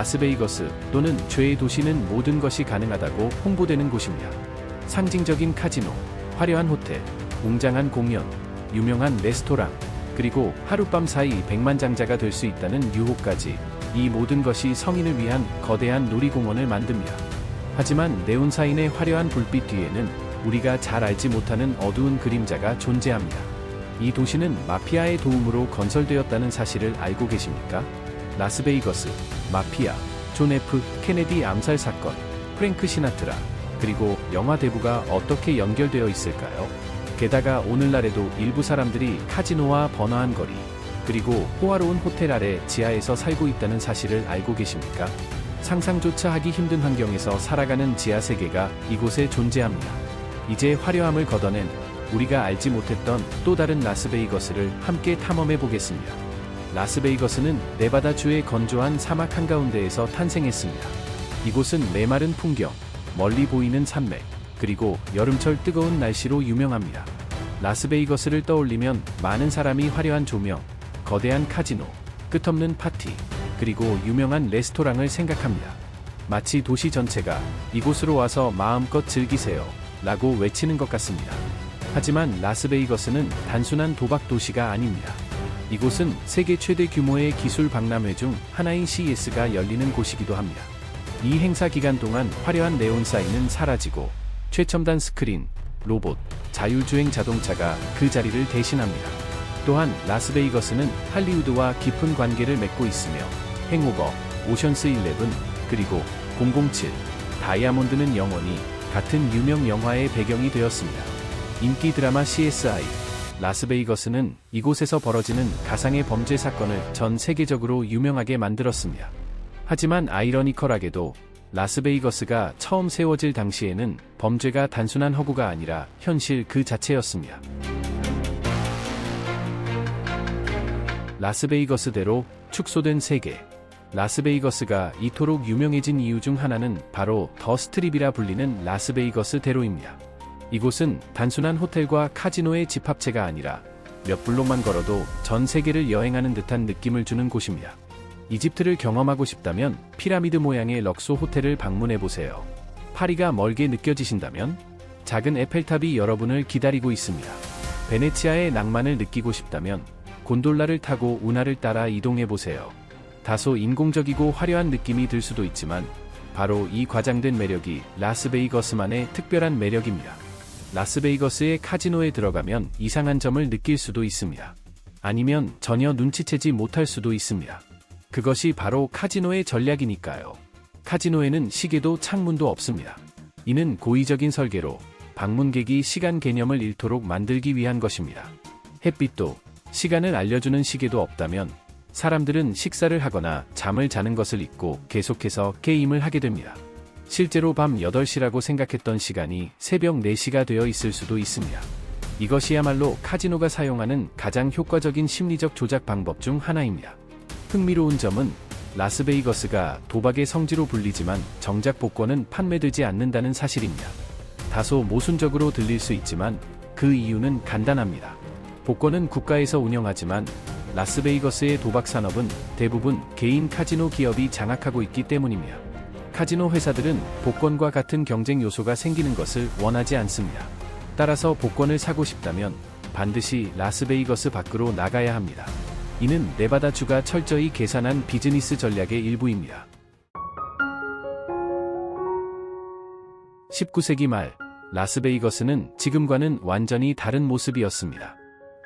라스베이거스 또는 죄의 도시는 모든 것이 가능하다고 홍보되는 곳입니다. 상징적인 카지노, 화려한 호텔, 웅장한 공연, 유명한 레스토랑, 그리고 하룻밤 사이 백만장자가 될 수 있다는 유혹까지, 이 모든 것이 성인을 위한 거대한 놀이공원을 만듭니다. 하지만 네온사인의 화려한 불빛 뒤에는 우리가 잘 알지 못하는 어두운 그림자가 존재합니다. 이 도시는 마피아의 도움으로 건설되었다는 사실을 알고 계십니까? 라스베이거스, 마피아, 존 F. 케네디 암살 사건, 프랭크 시나트라, 그리고 영화 대부가 어떻게 연결되어 있을까요? 게다가 오늘날에도 일부 사람들이 카지노와 번화한 거리, 그리고 호화로운 호텔 아래 지하에서 살고 있다는 사실을 알고 계십니까? 상상조차 하기 힘든 환경에서 살아가는 지하 세계가 이곳에 존재합니다. 이제 화려함을 걷어낸 우리가 알지 못했던 또 다른 라스베이거스를 함께 탐험해 보겠습니다. 라스베이거스는 네바다주의 건조한 사막 한가운데에서 탄생했습니다. 이곳은 메마른 풍경, 멀리 보이는 산맥, 그리고 여름철 뜨거운 날씨로 유명합니다. 라스베이거스를 떠올리면 많은 사람이 화려한 조명, 거대한 카지노, 끝없는 파티, 그리고 유명한 레스토랑을 생각합니다. 마치 도시 전체가 이곳으로 와서 마음껏 즐기세요 라고 외치는 것 같습니다. 하지만 라스베이거스는 단순한 도박 도시가 아닙니다. 이곳은 세계 최대 규모의 기술 박람회 중 하나인 CES가 열리는 곳이기도 합니다. 이 행사 기간 동안 화려한 네온 사인은 사라지고 최첨단 스크린, 로봇, 자율주행 자동차가 그 자리를 대신합니다. 또한 라스베이거스는 할리우드와 깊은 관계를 맺고 있으며 행오버, 오션스 11, 그리고 007, 다이아몬드는 영원히 같은 유명 영화의 배경이 되었습니다. 인기 드라마 CSI, 라스베이거스는 이곳에서 벌어지는 가상의 범죄 사건을 전 세계적으로 유명하게 만들었습니다. 하지만 아이러니컬하게도 라스베이거스가 처음 세워질 당시에는 범죄가 단순한 허구가 아니라 현실 그 자체였습니다. 라스베이거스대로 축소된 세계. 라스베이거스가 이토록 유명해진 이유 중 하나는 바로 더 스트립이라 불리는 라스베이거스 대로입니다. 이곳은 단순한 호텔과 카지노의 집합체가 아니라 몇 블록만 걸어도 전 세계를 여행하는 듯한 느낌을 주는 곳입니다. 이집트를 경험하고 싶다면 피라미드 모양의 럭소 호텔을 방문해보세요. 파리가 멀게 느껴지신다면 작은 에펠탑이 여러분을 기다리고 있습니다. 베네치아의 낭만을 느끼고 싶다면 곤돌라를 타고 운하를 따라 이동해보세요. 다소 인공적이고 화려한 느낌이 들 수도 있지만 바로 이 과장된 매력이 라스베이거스만의 특별한 매력입니다. 라스베이거스의 카지노에 들어가면 이상한 점을 느낄 수도 있습니다. 아니면 전혀 눈치채지 못할 수도 있습니다. 그것이 바로 카지노의 전략이니까요. 카지노에는 시계도 창문도 없습니다. 이는 고의적인 설계로 방문객이 시간 개념을 잃도록 만들기 위한 것입니다. 햇빛도 시간을 알려주는 시계도 없다면 사람들은 식사를 하거나 잠을 자는 것을 잊고 계속해서 게임을 하게 됩니다. 실제로 밤 8시라고 생각했던 시간이 새벽 4시가 되어 있을 수도 있습니다. 이것이야말로 카지노가 사용하는 가장 효과적인 심리적 조작 방법 중 하나입니다. 흥미로운 점은 라스베이거스가 도박의 성지로 불리지만 정작 복권은 판매되지 않는다는 사실입니다. 다소 모순적으로 들릴 수 있지만 그 이유는 간단합니다. 복권은 국가에서 운영하지만 라스베이거스의 도박 산업은 대부분 개인 카지노 기업이 장악하고 있기 때문입니다. 카지노 회사들은 복권과 같은 경쟁 요소가 생기는 것을 원하지 않습니다. 따라서 복권을 사고 싶다면 반드시 라스베이거스 밖으로 나가야 합니다. 이는 네바다주가 철저히 계산한 비즈니스 전략의 일부입니다. 19세기 말, 라스베이거스는 지금과는 완전히 다른 모습이었습니다.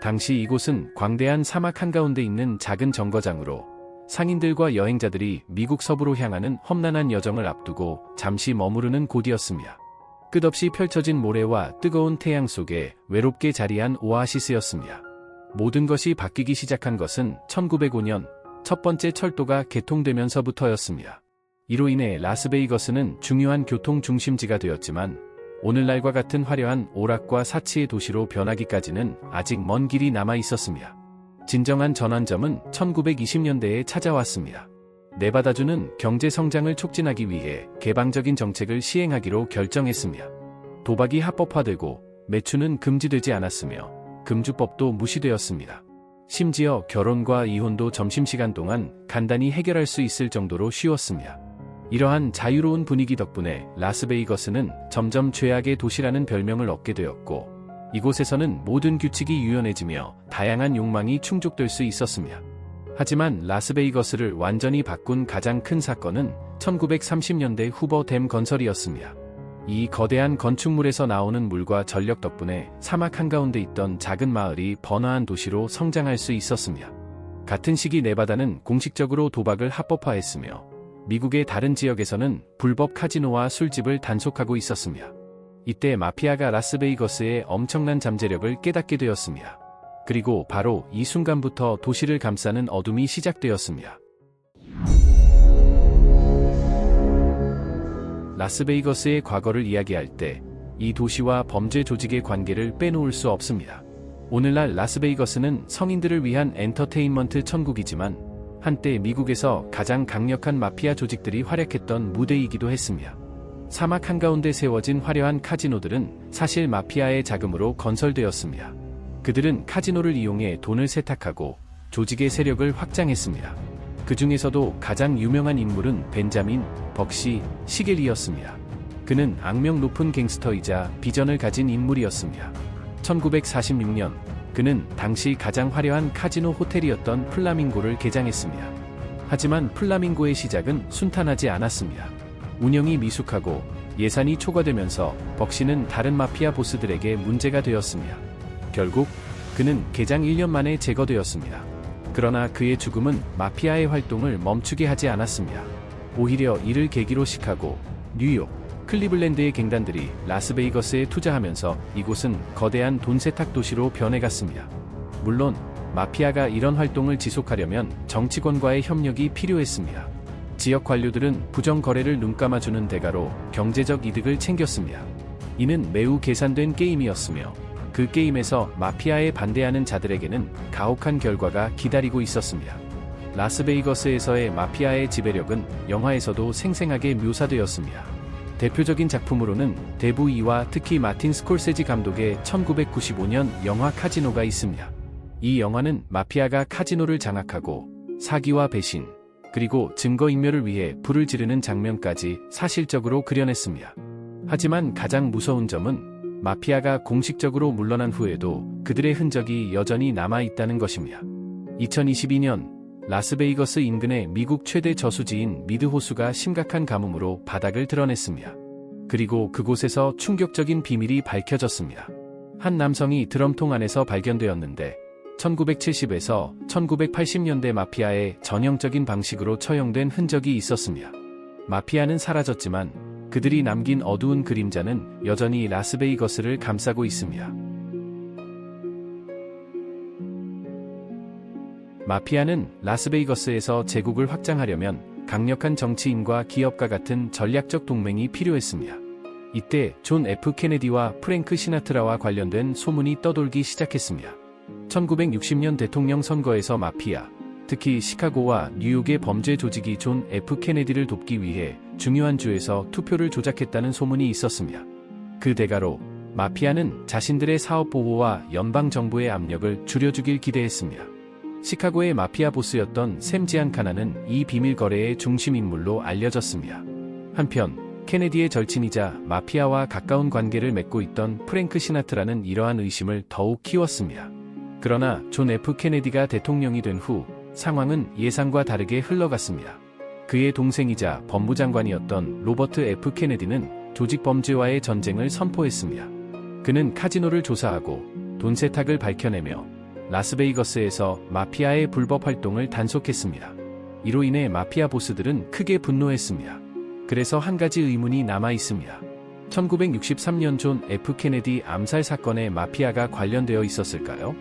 당시 이곳은 광대한 사막 한가운데 있는 작은 정거장으로 상인들과 여행자들이 미국 서부로 향하는 험난한 여정을 앞두고 잠시 머무르는 곳이었습니다. 끝없이 펼쳐진 모래와 뜨거운 태양 속에 외롭게 자리한 오아시스였습니다. 모든 것이 바뀌기 시작한 것은 1905년 첫 번째 철도가 개통되면서부터였습니다. 이로 인해 라스베이거스는 중요한 교통 중심지가 되었지만 오늘날과 같은 화려한 오락과 사치의 도시로 변하기까지는 아직 먼 길이 남아 있었습니다. 진정한 전환점은 1920년대에 찾아왔습니다. 네바다주는 경제 성장을 촉진하기 위해 개방적인 정책을 시행하기로 결정했습니다. 도박이 합법화되고 매추는 금지되지 않았으며 금주법도 무시되었습니다. 심지어 결혼과 이혼도 점심시간 동안 간단히 해결할 수 있을 정도로 쉬웠습니다. 이러한 자유로운 분위기 덕분에 라스베이거스는 점점 죄악의 도시라는 별명을 얻게 되었고, 이곳에서는 모든 규칙이 유연해지며 다양한 욕망이 충족될 수 있었습니다. 하지만 라스베이거스를 완전히 바꾼 가장 큰 사건은 1930년대 후버 댐 건설이었습니다. 이 거대한 건축물에서 나오는 물과 전력 덕분에 사막 한가운데 있던 작은 마을이 번화한 도시로 성장할 수 있었습니다. 같은 시기 네바다는 공식적으로 도박을 합법화했으며, 미국의 다른 지역에서는 불법 카지노와 술집을 단속하고 있었습니다. 이때 마피아가 라스베이거스의 엄청난 잠재력을 깨닫게 되었습니다. 그리고 바로 이 순간부터 도시를 감싸는 어둠이 시작되었습니다. 라스베이거스의 과거를 이야기할 때 이 도시와 범죄 조직의 관계를 빼놓을 수 없습니다. 오늘날 라스베이거스는 성인들을 위한 엔터테인먼트 천국이지만 한때 미국에서 가장 강력한 마피아 조직들이 활약했던 무대이기도 했습니다. 사막 한가운데 세워진 화려한 카지노들은 사실 마피아의 자금으로 건설되었습니다. 그들은 카지노를 이용해 돈을 세탁하고 조직의 세력을 확장했습니다. 그 중에서도 가장 유명한 인물은 벤자민 벅시 시겔이었습니다. 그는 악명 높은 갱스터이자 비전을 가진 인물이었습니다. 1946년 그는 당시 가장 화려한 카지노 호텔이었던 플라밍고를 개장했습니다. 하지만 플라밍고의 시작은 순탄하지 않았습니다. 운영이 미숙하고 예산이 초과되면서 벅시는 다른 마피아 보스들에게 문제가 되었습니다. 결국 그는 개장 1년 만에 제거되었습니다. 그러나 그의 죽음은 마피아의 활동을 멈추게 하지 않았습니다. 오히려 이를 계기로 시카고, 뉴욕, 클리블랜드의 갱단들이 라스베이거스에 투자하면서 이곳은 거대한 돈 세탁 도시로 변해갔습니다. 물론 마피아가 이런 활동을 지속하려면 정치권과의 협력이 필요했습니다. 지역 관료들은 부정 거래를 눈감아주는 대가로 경제적 이득을 챙겼습니다. 이는 매우 계산된 게임이었으며 그 게임에서 마피아에 반대하는 자들에게는 가혹한 결과가 기다리고 있었습니다. 라스베이거스에서의 마피아의 지배력은 영화에서도 생생하게 묘사되었습니다. 대표적인 작품으로는 데브 2와 특히 마틴 스콜세지 감독의 1995년 영화 카지노가 있습니다. 이 영화는 마피아가 카지노를 장악하고 사기와 배신, 그리고 증거인멸을 위해 불을 지르는 장면까지 사실적으로 그려냈습니다. 하지만 가장 무서운 점은 마피아가 공식적으로 물러난 후에도 그들의 흔적이 여전히 남아있다는 것입니다. 2022년 라스베이거스 인근의 미국 최대 저수지인 미드 호수가 심각한 가뭄으로 바닥을 드러냈습니다. 그리고 그곳에서 충격적인 비밀이 밝혀졌습니다. 한 남성이 드럼통 안에서 발견되었는데 1970에서 1980년대 마피아의 전형적인 방식으로 처형된 흔적이 있었습니다. 마피아는 사라졌지만 그들이 남긴 어두운 그림자는 여전히 라스베이거스를 감싸고 있습니다. 마피아는 라스베이거스에서 제국을 확장하려면 강력한 정치인과 기업가 같은 전략적 동맹이 필요했습니다. 이때 존 F. 케네디와 프랭크 시나트라와 관련된 소문이 떠돌기 시작했습니다. 1960년 대통령 선거에서 마피아, 특히 시카고와 뉴욕의 범죄 조직이 존 F. 케네디를 돕기 위해 중요한 주에서 투표를 조작했다는 소문이 있었습니다. 그 대가로 마피아는 자신들의 사업 보호와 연방 정부의 압력을 줄여주길 기대했습니다. 시카고의 마피아 보스였던 샘 지안카나는 이 비밀 거래의 중심 인물로 알려졌습니다. 한편 케네디의 절친이자 마피아와 가까운 관계를 맺고 있던 프랭크 시나트라는 이러한 의심을 더욱 키웠습니다. 그러나 존 F. 케네디가 대통령이 된 후 상황은 예상과 다르게 흘러갔습니다. 그의 동생이자 법무장관이었던 로버트 F. 케네디는 조직 범죄와의 전쟁을 선포했습니다. 그는 카지노를 조사하고 돈 세탁을 밝혀내며 라스베이거스에서 마피아의 불법 활동을 단속했습니다. 이로 인해 마피아 보스들은 크게 분노했습니다. 그래서 한 가지 의문이 남아 있습니다. 1963년 존 F. 케네디 암살 사건에 마피아가 관련되어 있었을까요?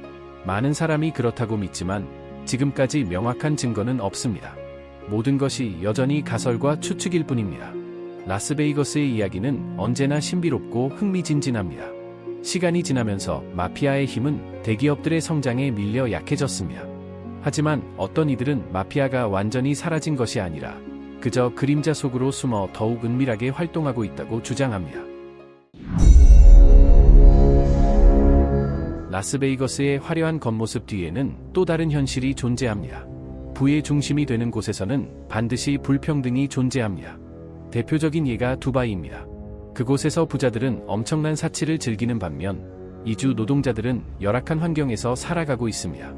많은 사람이 그렇다고 믿지만 지금까지 명확한 증거는 없습니다. 모든 것이 여전히 가설과 추측일 뿐입니다. 라스베이거스의 이야기는 언제나 신비롭고 흥미진진합니다. 시간이 지나면서 마피아의 힘은 대기업들의 성장에 밀려 약해졌습니다. 하지만 어떤 이들은 마피아가 완전히 사라진 것이 아니라 그저 그림자 속으로 숨어 더욱 은밀하게 활동하고 있다고 주장합니다. 라스베이거스의 화려한 겉모습 뒤에는 또 다른 현실이 존재합니다. 부의 중심이 되는 곳에서는 반드시 불평등이 존재합니다. 대표적인 예가 두바이입니다. 그곳에서 부자들은 엄청난 사치를 즐기는 반면 이주 노동자들은 열악한 환경에서 살아가고 있습니다.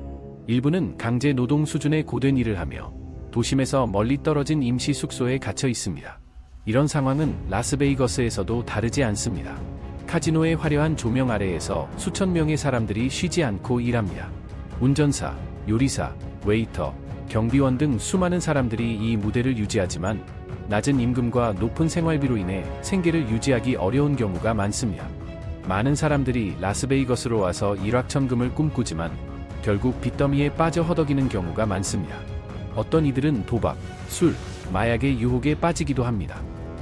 일부는 강제 노동 수준의 고된 일을 하며 도심에서 멀리 떨어진 임시 숙소에 갇혀 있습니다. 이런 상황은 라스베이거스에서도 다르지 않습니다. 카지노의 화려한 조명 아래에서 수천 명의 사람들이 쉬지 않고 일합니다. 운전사, 요리사, 웨이터, 경비원 등 수많은 사람들이 이 무대를 유지하지만 낮은 임금과 높은 생활비로 인해 생계를 유지하기 어려운 경우가 많습니다. 많은 사람들이 라스베이거스로 와서 일확천금을 꿈꾸지만 결국 빚더미에 빠져 허덕이는 경우가 많습니다. 어떤 이들은 도박, 술, 마약의 유혹에 빠지기도 합니다.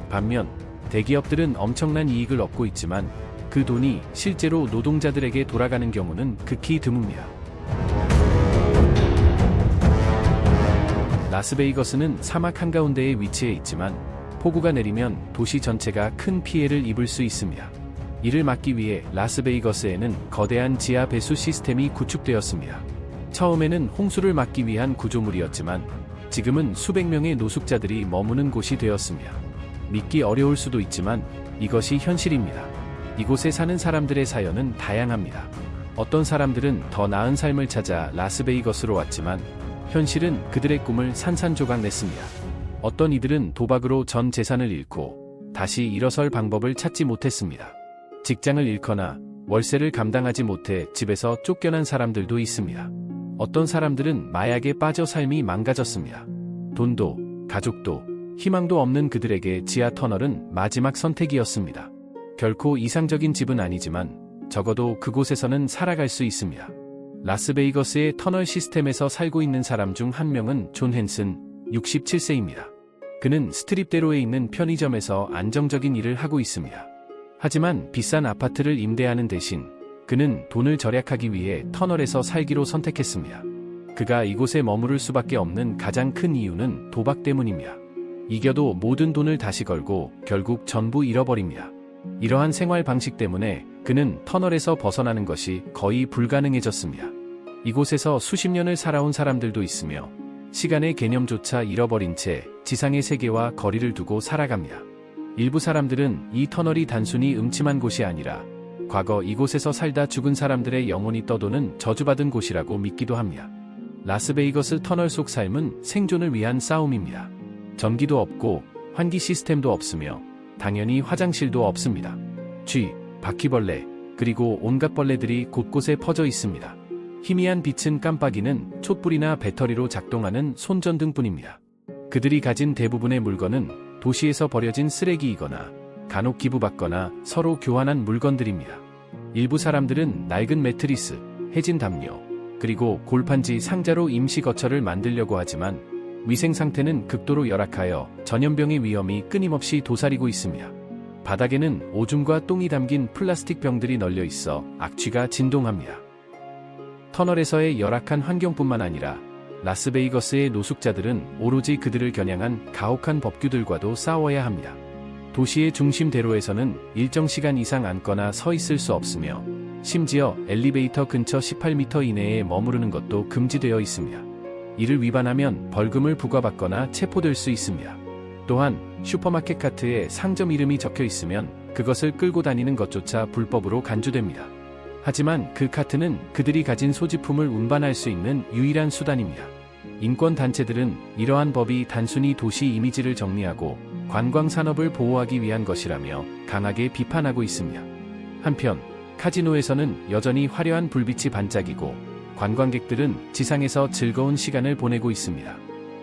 반면 대기업들은 엄청난 이익을 얻고 있지만 그 돈이 실제로 노동자들에게 돌아가는 경우는 극히 드뭅니다. 라스베이거스는 사막 한가운데에 위치해 있지만 폭우가 내리면 도시 전체가 큰 피해를 입을 수 있습니다. 이를 막기 위해 라스베이거스에는 거대한 지하 배수 시스템이 구축되었습니다. 처음에는 홍수를 막기 위한 구조물이었지만 지금은 수백 명의 노숙자들이 머무는 곳이 되었습니다. 믿기 어려울 수도 있지만 이것이 현실입니다. 이곳에 사는 사람들의 사연은 다양합니다. 어떤 사람들은 더 나은 삶을 찾아 라스베이거스로 왔지만 현실은 그들의 꿈을 산산조각 냈습니다. 어떤 이들은 도박으로 전 재산을 잃고 다시 일어설 방법을 찾지 못했습니다. 직장을 잃거나 월세를 감당하지 못해 집에서 쫓겨난 사람들도 있습니다. 어떤 사람들은 마약에 빠져 삶이 망가졌습니다. 돈도, 가족도, 희망도 없는 그들에게 지하 터널은 마지막 선택이었습니다. 결코 이상적인 집은 아니지만 적어도 그곳에서는 살아갈 수 있습니다. 라스베이거스의 터널 시스템에서 살고 있는 사람 중 한 명은 존 헨슨, 67세입니다. 그는 스트립대로에 있는 편의점에서 안정적인 일을 하고 있습니다. 하지만 비싼 아파트를 임대하는 대신 그는 돈을 절약하기 위해 터널에서 살기로 선택했습니다. 그가 이곳에 머무를 수밖에 없는 가장 큰 이유는 도박 때문입니다. 이겨도 모든 돈을 다시 걸고 결국 전부 잃어버립니다. 이러한 생활 방식 때문에 그는 터널에서 벗어나는 것이 거의 불가능해졌습니다. 이곳에서 수십 년을 살아온 사람들도 있으며 시간의 개념조차 잃어버린 채 지상의 세계와 거리를 두고 살아갑니다. 일부 사람들은 이 터널이 단순히 음침한 곳이 아니라 과거 이곳에서 살다 죽은 사람들의 영혼이 떠도는 저주받은 곳이라고 믿기도 합니다. 라스베이거스 터널 속 삶은 생존을 위한 싸움입니다. 전기도 없고 환기 시스템도 없으며 당연히 화장실도 없습니다. 쥐, 바퀴벌레, 그리고 온갖 벌레들이 곳곳에 퍼져 있습니다. 희미한 빛은 깜빡이는 촛불이나 배터리로 작동하는 손전등뿐입니다. 그들이 가진 대부분의 물건은 도시에서 버려진 쓰레기이거나 간혹 기부받거나 서로 교환한 물건들입니다. 일부 사람들은 낡은 매트리스, 해진 담요, 그리고 골판지 상자로 임시 거처를 만들려고 하지만 위생 상태는 극도로 열악하여 전염병의 위험이 끊임없이 도사리고 있습니다. 바닥에는 오줌과 똥이 담긴 플라스틱 병들이 널려 있어 악취가 진동합니다. 터널에서의 열악한 환경뿐만 아니라 라스베이거스의 노숙자들은 오로지 그들을 겨냥한 가혹한 법규들과도 싸워야 합니다. 도시의 중심 대로에서는 일정 시간 이상 앉거나 서 있을 수 없으며 심지어 엘리베이터 근처 18m 이내에 머무르는 것도 금지되어 있습니다. 이를 위반하면 벌금을 부과받거나 체포될 수 있습니다. 또한 슈퍼마켓 카트에 상점 이름이 적혀 있으면 그것을 끌고 다니는 것조차 불법으로 간주됩니다. 하지만 그 카트는 그들이 가진 소지품을 운반할 수 있는 유일한 수단입니다. 인권단체들은 이러한 법이 단순히 도시 이미지를 정리하고 관광 산업을 보호하기 위한 것이라며 강하게 비판하고 있습니다. 한편 카지노에서는 여전히 화려한 불빛이 반짝이고 관광객들은 지상에서 즐거운 시간을 보내고 있습니다.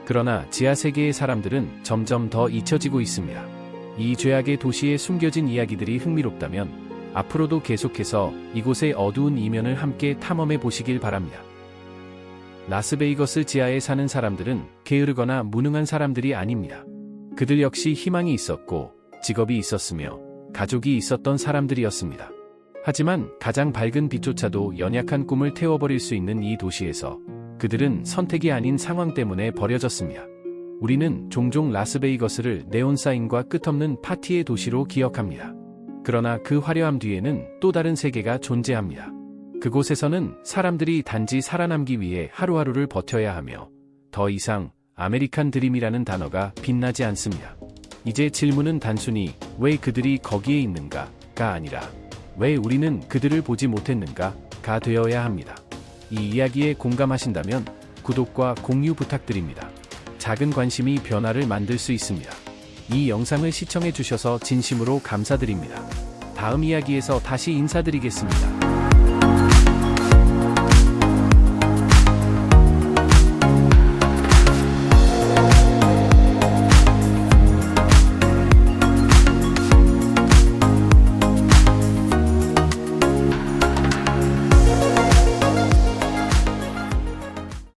그러나 지하 세계의 사람들은 점점 더 잊혀지고 있습니다. 이 죄악의 도시에 숨겨진 이야기들이 흥미롭다면 앞으로도 계속해서 이곳의 어두운 이면을 함께 탐험해 보시길 바랍니다. 라스베이거스 지하에 사는 사람들은 게으르거나 무능한 사람들이 아닙니다. 그들 역시 희망이 있었고 직업이 있었으며 가족이 있었던 사람들이었습니다. 하지만 가장 밝은 빛조차도 연약한 꿈을 태워버릴 수 있는 이 도시에서 그들은 선택이 아닌 상황 때문에 버려졌습니다. 우리는 종종 라스베이거스를 네온사인과 끝없는 파티의 도시로 기억합니다. 그러나 그 화려함 뒤에는 또 다른 세계가 존재합니다. 그곳에서는 사람들이 단지 살아남기 위해 하루하루를 버텨야 하며 더 이상 아메리칸 드림이라는 단어가 빛나지 않습니다. 이제 질문은 단순히 왜 그들이 거기에 있는가가 아니라 왜 우리는 그들을 보지 못했는가가 되어야 합니다. 이 이야기에 공감하신다면 구독과 공유 부탁드립니다. 작은 관심이 변화를 만들 수 있습니다. 이 영상을 시청해 주셔서 진심으로 감사드립니다. 다음 이야기에서 다시 인사드리겠습니다.